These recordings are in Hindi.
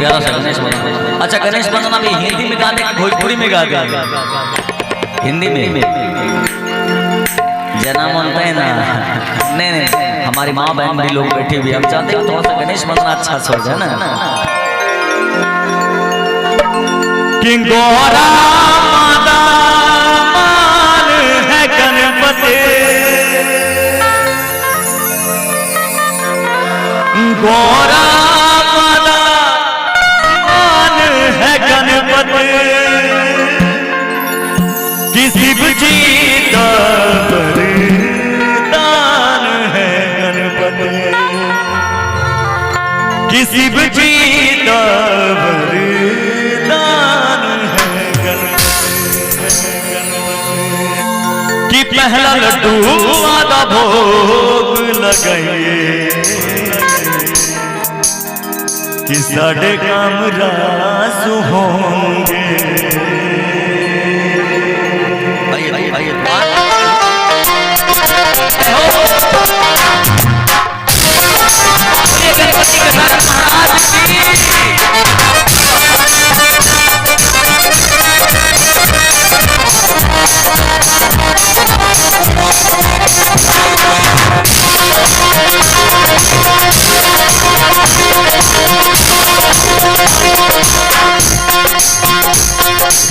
प्यारा सा गणेश वंदना। अच्छा गणेश वंदना भी हिंदी में गाते हैं भोजपुरी में गाते हैं? हिंदी में जना मानते हैं ना? नहीं हमारी माँ बहन भी लोग बैठे हुए हम चाहते हैं थोड़ा सा गणेश वंदना अच्छा सा हो जाए ना। कि गौरा माता मान है गणपति, गौरा माता मान है गणपति, किसी जी का वरदान है गणपति, किसी जी का वरदान है गणपति, कि पहला लड्डू आधा भोग लगाइए, कि साढ़े काम रास होंगे।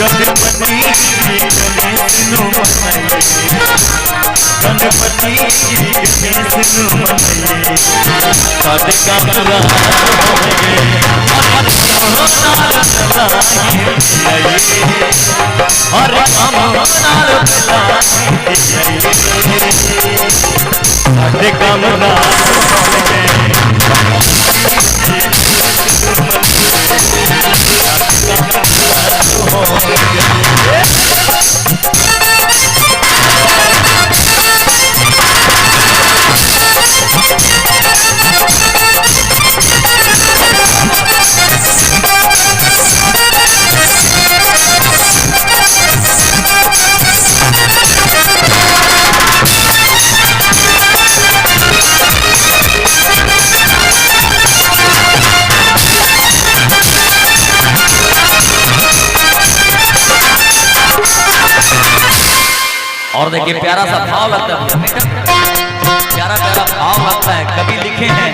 गणपति गणेश नु मनाइए, गणपति गणेश नु मनाइए, साढ़े काम रास होंगे, हर काम साढ़े काम रास होंगे। और देखिए प्यारा सा भाव लगता है, प्यारा प्यारा भाव लगता है। कभी लिखे हैं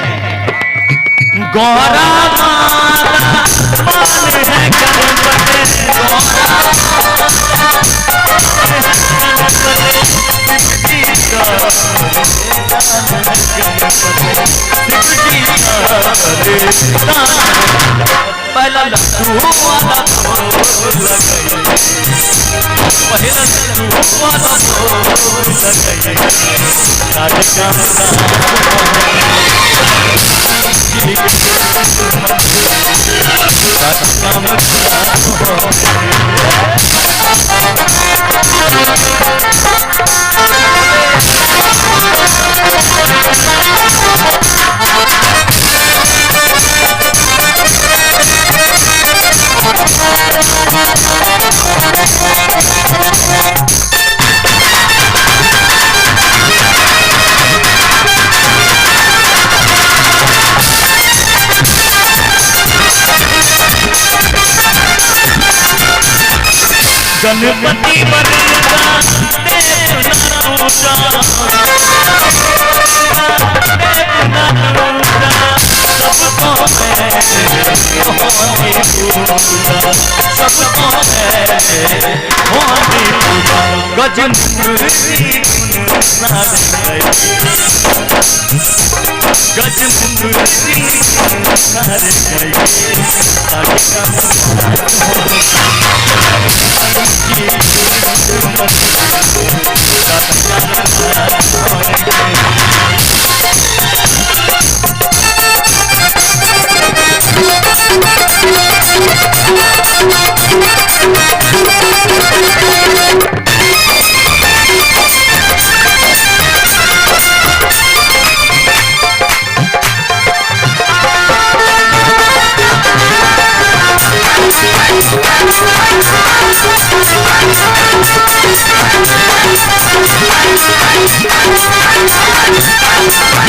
गौरा माता मान है गणपति, पहला लड्डू वाला पहला लड्डू वाला साढ़े काम गणपति बनेगा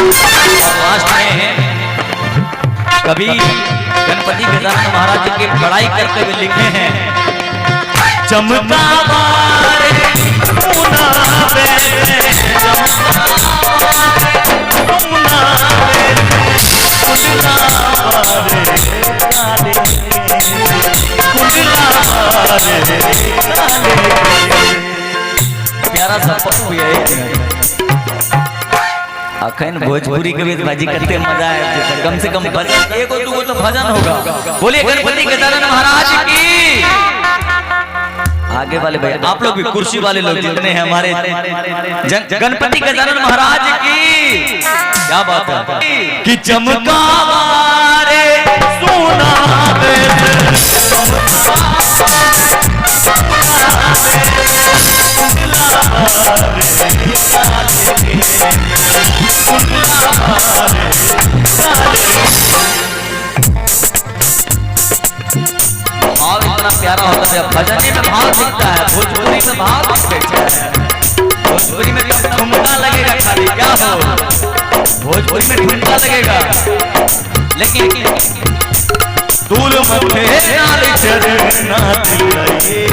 Bye. कभी गणपति गजानन महाराज जी की बड़ाई करते हुए लिखे हैं, चमका मारे मुना बेरे, चमका मारे मुना बेरे, कुंडला मारे काले, कुंडला मारे काले। प्यारा सा पप्पू है अखन भोजपुरी के बीच बाजी करते मजा आए। कम से कम भजन एक दो तो भजन होगा। बोलिए गणपति गजानन महाराज की। आगे वाले भाई आप लोग भी, कुर्सी वाले लोग जितने हैं हमारे, गणपति गजानन महाराज की क्या बात है कि चमका मारे सोना भाव इतना प्यारा होता है। भजनी में भाव दिखता है, भोजपुरी में भाव दिखता है। भोजपुरी में तो ठुमका लगेगा खाली, क्या हो भोजपुरी में ठुमका लगेगा, लेकिन दूर मथे नाल चरना दिलाए,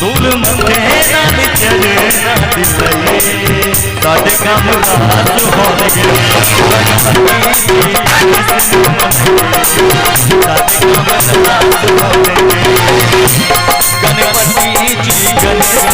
दूर मथे नाल चरना दिलाए, साडे काम राज हो गए गणपति जी गणेश